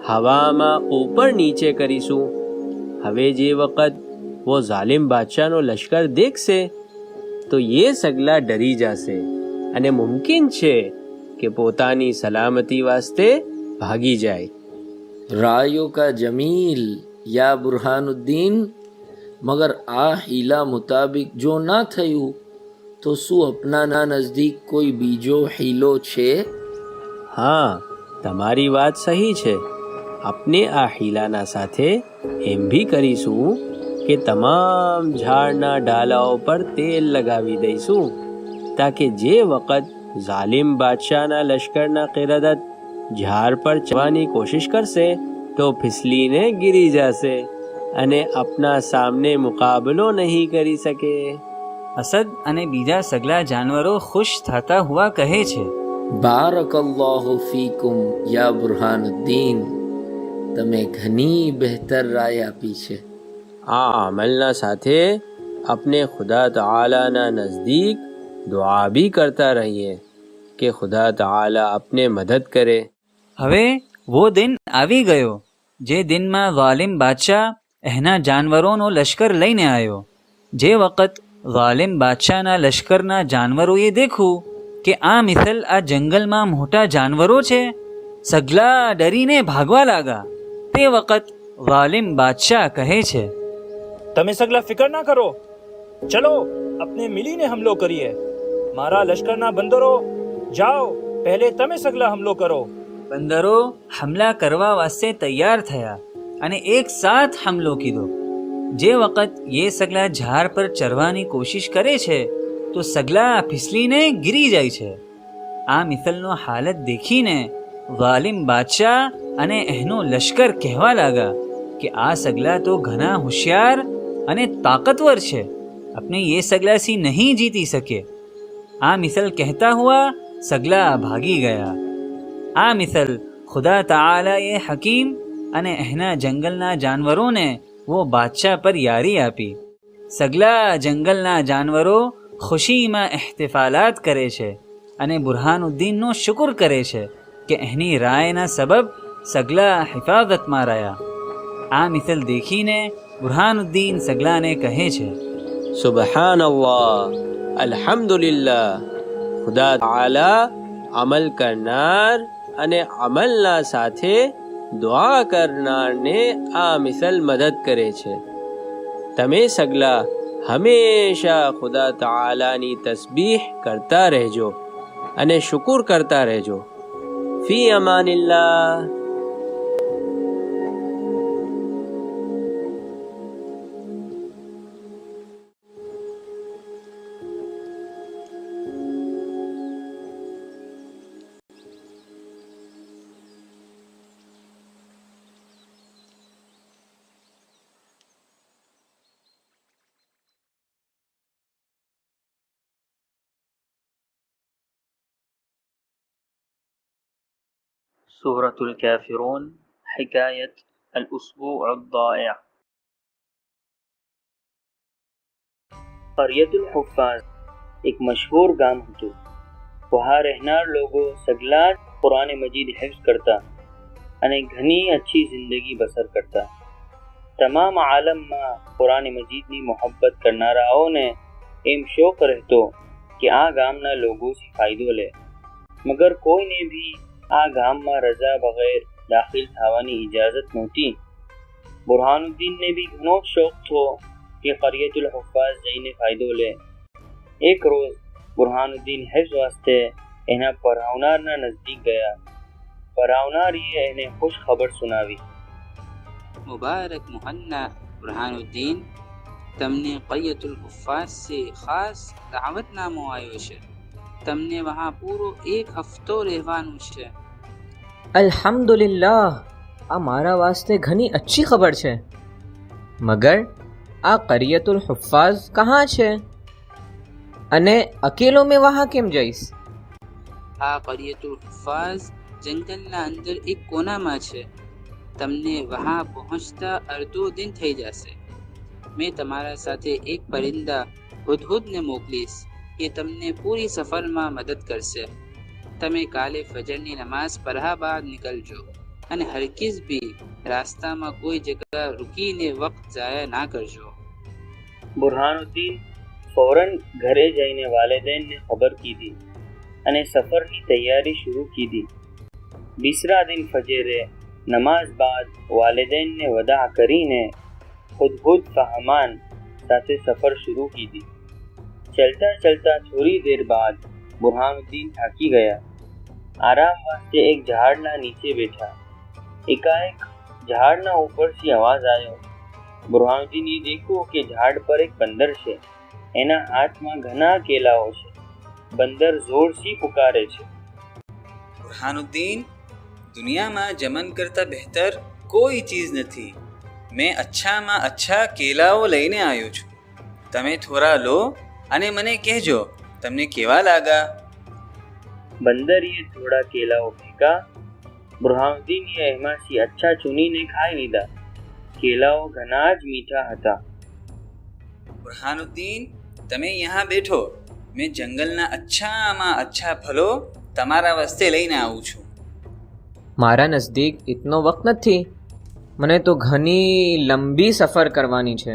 [SPEAKER 9] હવામાં ઉપર નીચે કરીશું. હવે જે વખત वो ઝાલિમ બાદશાહનો લશ્કર દેખશે તો એ સગલા ડરી જશે અને મુમકિન છે કે પોતાની સલામતી વાસ્તે ભાગી જાય.
[SPEAKER 11] રાયો કા જમીલ યા બુરહાનુદ્દીન, મગર આ હીલા મુતાબિક જો ના થયું તો શું આપના નજદીક કોઈ બીજો હીલો છે?
[SPEAKER 9] હા, તમારી વાત સહી છે. આપણે આ હીલાના સાથે એમ ભી કરીશું કે તમામ ઝાડના ડાલાઓ પર તેલ લગાવી દઈશું તાકે જે વખત ઝાલિમ બાદશાહના લશ્કરના કિરદત ઝાડ પર ચડવાની કોશિશ કરશે તો ફિસલીને ગીરી જશે અને આપના સામને મુકાબલો નહીં કરી શકે.
[SPEAKER 8] અસદ અને બીજા સગલા જાનવરો ખુશ થતા હુઆ કહે છે,
[SPEAKER 11] બારકલ્લાહુ ફીકુમ યા બુરહાનુદ્દીન, તમે ઘણી બહેતર રાય આપી છે.
[SPEAKER 9] આ અમલના સાથે આપણે ખુદા તઆલાના નજદીક દુઆ भी કરતા રહીએ કે ખુદા તઆલા આપને મદદ કરે.
[SPEAKER 8] હવે वो दिन આવી ગયો જે દિનમાં ઝાલિમ બાદશાહ એના જાનવરોનો લશ્કર લઈને આવ્યો. જે વખત વાલિમ બાદશાહના લશ્કરના જાનવરોએ દેખ્યું કે આ મિસલ આ જંગલમાં મોટા જાનવરો છે. સગલા ડરીને ભાગવા લાગા. તે વખત વાલિમ બાદશાહ કહે છે,
[SPEAKER 12] તમે સગલા ફિકર ના કરો, ચલો આપણે મિલીને હમલો કરીએ. મારા લશ્કરના બંદરો, જાઓ, પહેલે તમે સગલા હમલો કરો.
[SPEAKER 8] બંદરો હમલા કરવા વાસ્તે તૈયાર થયા અને એક સાથ હમલો કીધો. જે વખત એ સગલા ઝાડ પર ચરવાની કોશિશ કરે છે તો સગલા ફિસલીને ગીરી જાય છે. આ મિસલનો હાલત દેખીને વાલિમ બાદશાહ અને એનો લશ્કર કહેવા લાગા કે આ સગલા તો ઘણા હોશિયાર અને તાકતવર છે, આપણે એ સગલાથી નહીં જીતી શકે. આ મિસલ કહેતા હુઆ સગલા ભાગી ગયા. આ મિસલ ખુદા તાઆલાએ હકીમ અને એના જંગલના જાનવરોને वो बादशाह पर यारी आपी. सगला जंगलना जानवरो खुशीમાં એહતિફાલાત કરે છે અને બુરહાનુદ્દીનનો શુક્ર કરે છે કે એની રાયના સબબ સગલા હિફાજતમાં રહ્યા. આ મિસલ દેખીને બુરહાનુદ્દીન સગલાને કહે છે,
[SPEAKER 9] સુબહાનલ્લાહ, અલ્હમ્દુલિલ્લાહ, ખુદા તાઆલા અમલ કરનાર અને અમલના સાથે દુઆ કરનારને આ મિસલ મદદ કરે છે. તમે સગલા હંમેશા ખુદા તાઆલાની તસ્બીહ કરતા રહેજો અને શુકર કરતા રહેજો. ફી અમાનિલ્લાહ.
[SPEAKER 7] सूरतुल काफिरून हिकायत अल-उसबू' अद-दाइअ. क़रियतुल हुफ़्फ़ाज़ एक मशहूर गाम હતું. वहाँ रहनार लोगों सगला कुरान मजीद हिफ्ज़ करता અને ઘણી अच्छी ज़िंदगी बसर करता. તમામ આલમમાં કુરાન મજીદની મોહબ્બત કરનારાઓને એમ શોખ રહેતો કે આ ગામના લોકોથી ફાયદો લે, મગર કોઈને ભી આ ગામમાં રજા બગેર દાખિલ થવાની ઇજાઝત નહોતી. બુરહાનુદ્દીનને બી ઘણો શોખ થયો કે क़रियतुल हुफ़्फ़ાઝ જઈને ફાયદો લે. એક રોજ બુરહાનુદ્દીન હિફ્ઝ વાસ્તે એના પરાવનારના નજદીક ગયા. પરાવનારીએ એને ખુશ ખબર સુનાવી.
[SPEAKER 10] मुबारक मुहन्ना बुरहानुद्दीन, તમને क़रियतुल हुफ़्फ़ाज़ से खास दावतनामो આવ્યો છે. તમને વહાં પૂરો એક હફ્તો રહેવાનું છે.
[SPEAKER 13] અલ્હમ્દુલિલ્લાહ, આ મારા વાસ્તે ઘણી અચ્છી ખબર છે. મગર આ क़रियतुल हुफ़्फ़ाज़ કહાં છે અને અકેલો મેં વહાં કેમ જઈશ?
[SPEAKER 10] આ क़रियतुल हुफ़्फ़ाज़ જંગલના અંદર એક કોનામાં છે. તમને વહાં પહોંચતા અડધો દિન થઈ જશે. મેં તમારા સાથે એક પરિંદા હુદહુદને મોકલીશ કે તમને પૂરી સફરમાં મદદ કરશે. તમે કાલે ફજરની નમાઝ પઢ્યા બાદ નીકળજો અને હરગિઝ બી રાસ્તામાં કોઈ જગ્યા રૂકીને વક્ત ઝાયા ના કરજો.
[SPEAKER 7] બુરહાનુદ્દીન ફૌરન ઘરે જઈને વાલિदैन ખબર કીધી અને સફરની તૈયારી શરૂ કીધી. બીસરા દિન ફજરે નમાઝ બાદ વાલિदैन વદા કરીને હુદહુદ ફહમાન સાથે સફર શરૂ કીધી. ચલતા ચલતા થોડી દેર બાદ બુરહાનુદ્દીન થાકી ગયા. આરામ વાસ્તે એક ઝાડના નીચે બેઠા. એકાએક ઝાડના ઉપરથી અવાજ આવ્યો. બુરહાનુદ્દીને દેખ્યું કે ઝાડ પર એક બંદર છે. એના હાથમાં ઘણા કેલાઓ છે. બંદર જોરથી પુકારે છે,
[SPEAKER 8] બુરહાનુદ્દીન, દુનિયામાં જમન કરતાં બહેતર કોઈ ચીજ નથી. મેં અચ્છામાં અચ્છા કેલાઓ લઈને આવ્યો છું. તમે થોડા લો અને મને કહેજો તમને કેવા લાગા.
[SPEAKER 7] બંદરીએ થોડા કેલાઓ ફેંકા. બુરહાનુદ્દીને એમાંથી અચ્છા ચૂનીને ખાઈ લીધા. કેલાઓ ઘણા જ મીઠા હતા.
[SPEAKER 8] બુરહાનુદ્દીન, તમે यहाँ બેઠો. મેં જંગલના અચ્છામાં અચ્છા ફલો તમારા વાસ્તે લઈને આવું છું.
[SPEAKER 13] મારા નજદીક ઇતનો વક્ત નથી. મને તો ઘણી લંબી સફર કરવાની છે.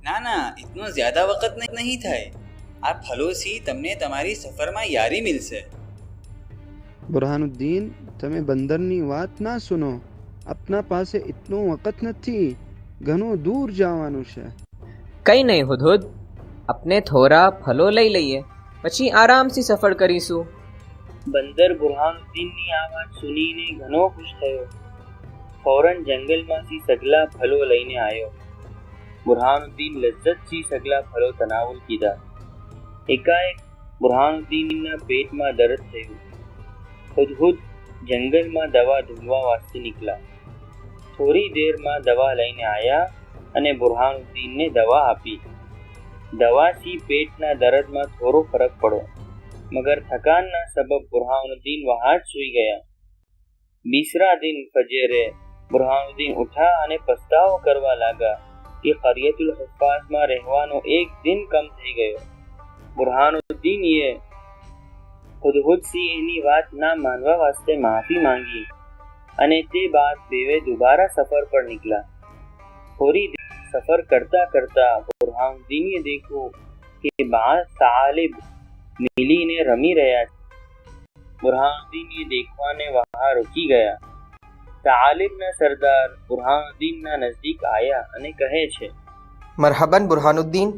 [SPEAKER 8] ના ના, इतनो ज़्यादा वक्त नहीं થાય. આ ફલોથી તમને તમારી સફરમાં યારી મિલશે.
[SPEAKER 14] બુરહાનુદ્દીન, તમે બંદરની વાત ના સુનો. આપના પાસે એટલો વખત નથી, ઘણું દૂર જવાનું છે.
[SPEAKER 13] કંઈ નહીં હુદહુદ, આપણે થોડા ફલો લઈ લઈએ, પછી આરામથી સફર કરીશું.
[SPEAKER 7] બંદર બુરહાનુદ્દીનની આ વાત સુનીને ઘણો ખુશ થયો. ફૌરન જંગલમાંથી સગલા ફલો લઈને આવ્યો. બુરહાનુદ્દીન લજ્જતથી સગલા ફલો તનાવુલ કીધા. એકાએક બુરહાનુદ્દીનના પેટમાં દર્દ થયું. હુદહુદ જંગલમાં દવા ઢૂંઢવા વાસ્તે નીકળ્યા. થોડી દેરમાં દવા લઈને આવ્યા અને બુરહાનુદ્દીનને દવા આપી. દવાથી પેટના દર્દમાં થોડો ફરક પડ્યો, મગર થકાનના સબબ બુરહાનુદ્દીન વહાં જ સૂઈ ગયા. બીસરા દિન ફજરે બુરહાનુદ્દીન ઉઠા અને પસ્તાવો કરવા લાગ્યા કે કરિયતુલ હુફાઝમાં રહેવાનો એક દિન કમ થઈ ગયો. બુરહાનુદ્દીનએ હુદહુદથી એની વાત ના માનવા વાસ્તે માફી માંગી અને તે બાદ બેવે દુબારા સફર પર નીકળ્યા. થોડી સફર કરતા કરતા બુરહાનુદ્દીને દેખ્યું કે બાદ તાલિબ મિલીને રમી રહ્યા છે. બુરહાનુદ્દીન દેખવાને વહાં રૂકી ગયા. તાલિબના સરદાર બુરહાનુદ્દીનના નજદીક આવ્યા અને કહે છે,
[SPEAKER 15] મરહબન બુરહાનુદ્દીન,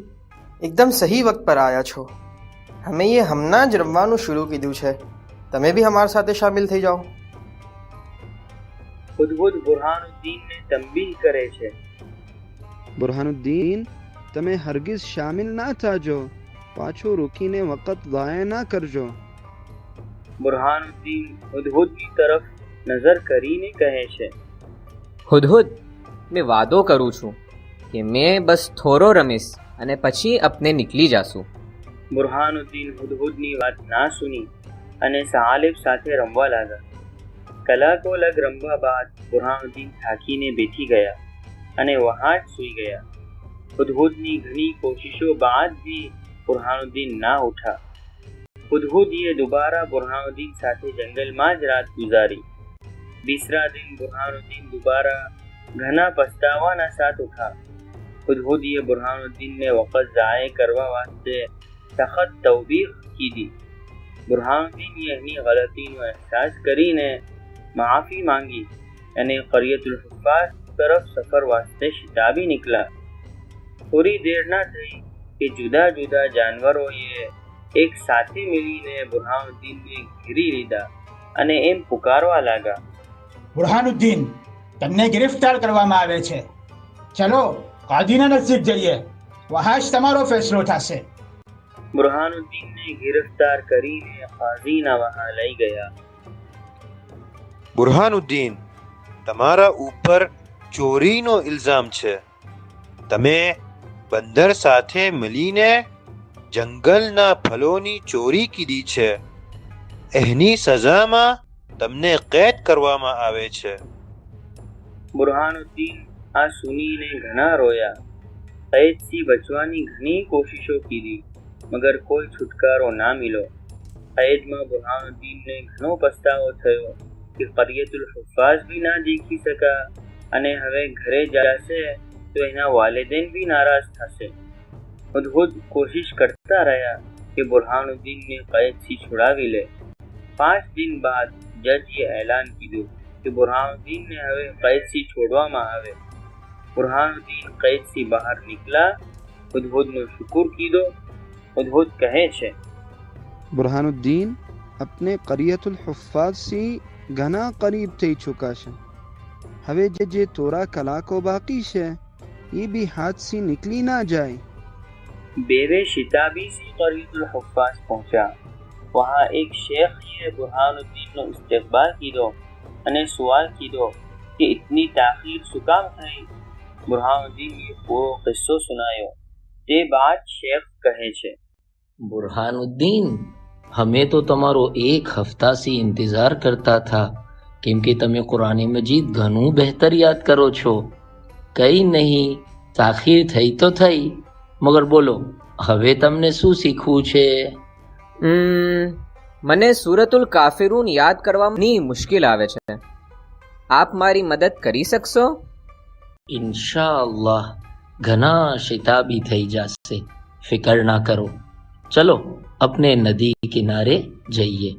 [SPEAKER 15] એકદમ સહી વક્ત પર આવ્યા છો. અમે ये હમણાં જ રમવાનું શરૂ કીધું છે, તમે બી અમારી સાથે શામિલ થઈ જાઓ.
[SPEAKER 7] હુદહુદ બુરહાનુદ્દીનને તંબીહ કરે છે,
[SPEAKER 14] બુરહાનુદ્દીન, તમે હરગિઝ શામિલ ના થાજો. પાછું રૂકીને વખત વાયા ના કરજો.
[SPEAKER 7] બુરહાનુદ્દીન હુદહુદની તરફ નજર કરીને કહે છે,
[SPEAKER 13] હુદહુદ, મેં વાદો કરું છું કે મેં બસ થોડો રમીશ અને પછી આપણે નીકળી જાશું.
[SPEAKER 7] બુરહાનુદ્દીન હુદહુદની વાત ના સુની અને સાલિબ સાથે રમવા લાગ્યા. કલાકો લગ રમવા બાદ બુરહાનુદ્દીન થાકીને બેઠી ગયા અને વહાં જ સૂઈ ગયા. હુદહુદની ઘણી કોશિશો બાદ ભી બુરહાનુદ્દીન ના ઉઠા. હુદહુદે દુબારા બુરહાનુદ્દીન સાથે જંગલમાં જ રાત ગુજારી. બીસરા દિન બુરહાનુદ્દીન દુબારા ઘણા પસ્તાવાના સાથ ઉઠા. હુદહુદે બુરહાનુદ્દીનને વખત ઝાય કરવા વાસ્તે સખત તૌબીખ કીધી. બુરહાનુદ્દીને એની ગલતીનો અહેસાસ કરીને માફી માંગી અને કરિયતુલ હુફાઝ તરફ સફર વાસ્તે શિતાબી નીકળ્યા. થોડી દેર ના થઈ કે જુદા જુદા જાનવરોએ એક સાથે મળીને બુરહાનુદ્દીનને ઘેરી લીધા અને એમ પુકારવા લાગ્યા,
[SPEAKER 16] બુરહાનુદ્દીન, તમને ગિરફ્તાર કરવામાં આવે છે. ચલો કાદીના નજદીક જઈએ, વહાં જ તમારો ફેસલો થશે.
[SPEAKER 7] બુરહાનુદ્દીનને ગિરફ્તાર કરીને કાઝીના વહાં લઈ ગયા.
[SPEAKER 17] બુરહાનુદ્દીન, તમારા ઉપર ચોરીનો ઇલ્ઝામ છે. તમે બંદર સાથે મળીને જંગલના ફલોની ચોરી કીધી છે. એની સજામાં તમને કેદ કરવામાં આવે છે.
[SPEAKER 7] બુરહાનુદ્દીન આ સુનીને ઘણા રોયા. કૈદથી બચવાની ઘણી કોશિશો કીધી, મગર કોઈ છુટકારો ના મિલ્યો. કૈદમાં બુરહાનુદ્દીનને ઘણો પસ્તાવો થયો કે કરિયતુલ હુફાઝ બી ના દેખી શકા અને હવે ઘરે જશે તો એના વાલિदैन બી નારાજ થશે. હુદહુદ કોશિશ કરતા રહ્યા કે બુરહાનુદ્દીનને કૈદથી છોડાવી લે. 5 દિન બાદ જજે એલાન કીધું કે બુરહાનુદ્દીનને હવે કૈદથી છોડવામાં આવે. બુરહાનુદ્દીન કૈદથી બહાર નીકળ્યા. હુદહુદનો શુક્ર કીધો. હુદહુદ કહે છે,
[SPEAKER 14] બુરહાનુદ્દીન, अपने करियतुल हुफ़्फ़ाज़ से घना करीब થઈ ચૂકા છે. હવે જે થોડા કલાકો બાકી છે એ બી હાથથી નીકળી ના જાય.
[SPEAKER 7] बेवे शिताबी से करियतुल हुफ़्फ़ाज़ पहुंचा. वहाँ एक शेख बुरहानुद्दीन નો इस्तकबाल कीधो અને સવાલ કીધો કે इतनी ताखीर શું કામ થઈ. બુરહાનુદ્દીન પૂરો કિસ્સો સુનાયો. તે બાદ શેખ કહે છે,
[SPEAKER 11] बुरहानुद्दीन, हमें तो તમારો એક હફ્તાથી ઇંતજાર કરતા થા, કેમ કે તમે કુરાન મજીદ ઘણું બહેતર યાદ કરો છો. કંઈ નહીં, તાખીર થઈ તો થઈ, મગર બોલો હવે તમને શું શીખવું છે?
[SPEAKER 13] મને સૂરતુલ કાફિરૂન યાદ કરવાની મુશ્કેલ આવે છે. આપ મારી મદદ કરી શકશો?
[SPEAKER 11] ઇન્શાઅલ્લાહ ઘણા શિતાબી થઈ જશે. ફિકર ના કરો, ચલો अपने नदी किनारे જઈએ.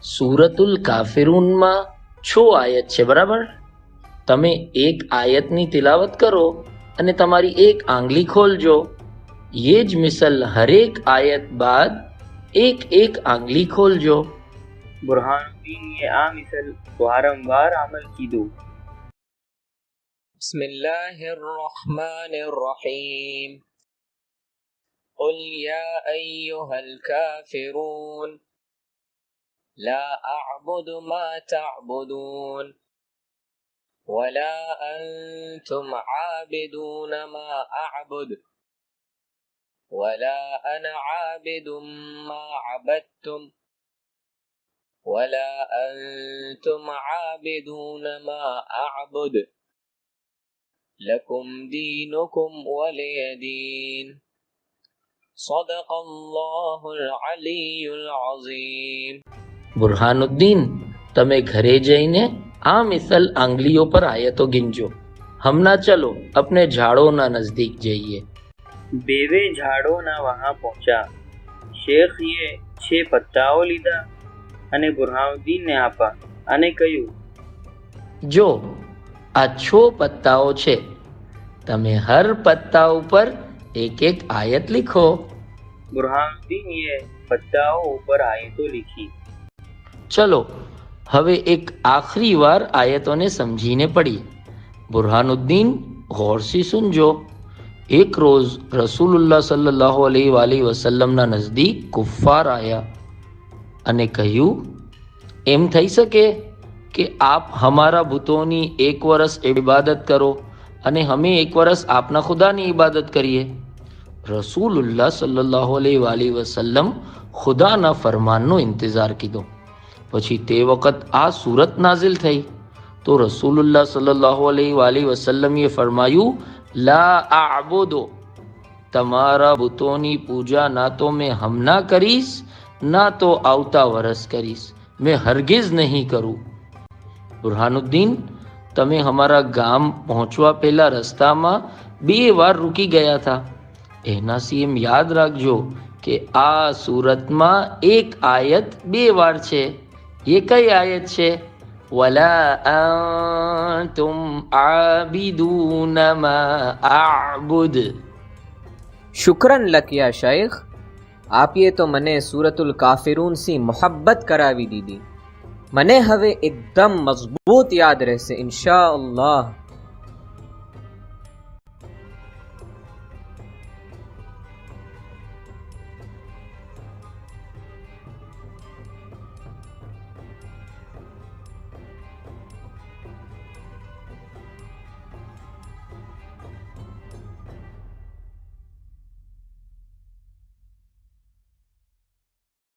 [SPEAKER 11] સૂરતુલ કાફિરૂનમાં 6 આયત છે, બરાબર? તમે એક આયતની તિલાવત કરો અને તમારી એક આંગળી ખોલજો. ये જ મિસલ હરેક આયત બાદ એક આંગળી ખોલજો.
[SPEAKER 7] બુરહાનુદ્દીનએ આ મિસલ વારંવાર અમલ કીધું.
[SPEAKER 13] બિસ્મિલ્લાહિર રહમાનિર રહીમ. قل يا أيها الكافرون لا أعبد ما تعبدون ولا أنتم عابدون ما أعبد ولا أنا عابد ما عبدتم ولا أنتم عابدون ما أعبد لكم دينكم ولي دين صدق الله العلي العظيم.
[SPEAKER 11] બુરહાનુદ્દીન, તમે ઘરે જઈને આ મિસલ આંગળીઓ પર આયતો ગીંજો. હમણાં ચલો अपने ઝાડોના નજદીક જઈએ.
[SPEAKER 7] બેવે ઝાડોના વહાં પહોંચ્યા. શેખીએ 6 પત્તાઓ લીધા અને બુરહાનુદ્દીનને આપ્યા અને કહ્યું,
[SPEAKER 11] જો આ 6 પત્તાઓ છે, તમે હર પત્તા ઉપર એક આયત લીખો.
[SPEAKER 7] બુરહાનુદ્દીનએ પત્તાઓ ઉપર આયતો લીખી.
[SPEAKER 11] ચલો હવે એક આખરી વાર આયતોને સમજીને પढ़िए. બુરહાનુદ્દીન ગૌરથી સુનજો. એક રોજ રસૂલુલ્લાહ સલ્લલ્લાહુ અલૈહિ વસલ્લમના નજદીક કુફાર આયા અને કહ્યું, એમ થઈ શકે કે આપ હમારા બુતોની 1 વર્ષ ઇબાદત કરો અને અમે 1 વર્ષ આપના ખુદાની ઇબાદત કરીએ. રસૂલુલ્લાહ સલ્લલ્લાહુ અલૈહિ વસલ્લમ ખુદાના ફરમાનનો ઇંતજાર કીધો. પછી તે વખત આ સૂરત નાઝિલ થઈ. તો રસૂલુલ્લાહ સલ્લલ્લાહુ અલૈહિ વસલ્લમે ફરમાયું, લા આબુદુ, તમારા બુતોની પૂજા ના તો મેં હમણાં કરીશ ના તો આવતા વર્ષ કરીશ, મેં હરગિઝ નહીં કરું. બુરહાનુદ્દીન, તમે હમારા ગામ પહોંચવા પહેલા રસ્તામાં 2 વાર રૂકી ગયા હતા. એનાથી એમ યાદ રાખજો કે આ સૂરતમાં એક આયત 2 વાર છે. એ કઈ આયત છે? વલા અંતુમ આબિદૂન મા અઅબુદ.
[SPEAKER 13] શુક્રન લકિયા શૈખ, આપીએ તો મને સૂરતુલ કાફિરૂન સી મોહબ્બત કરાવી દીધી. મને હવે એકદમ મજબૂત યાદ રહેશે ઇન્શાઅલ્લાહ.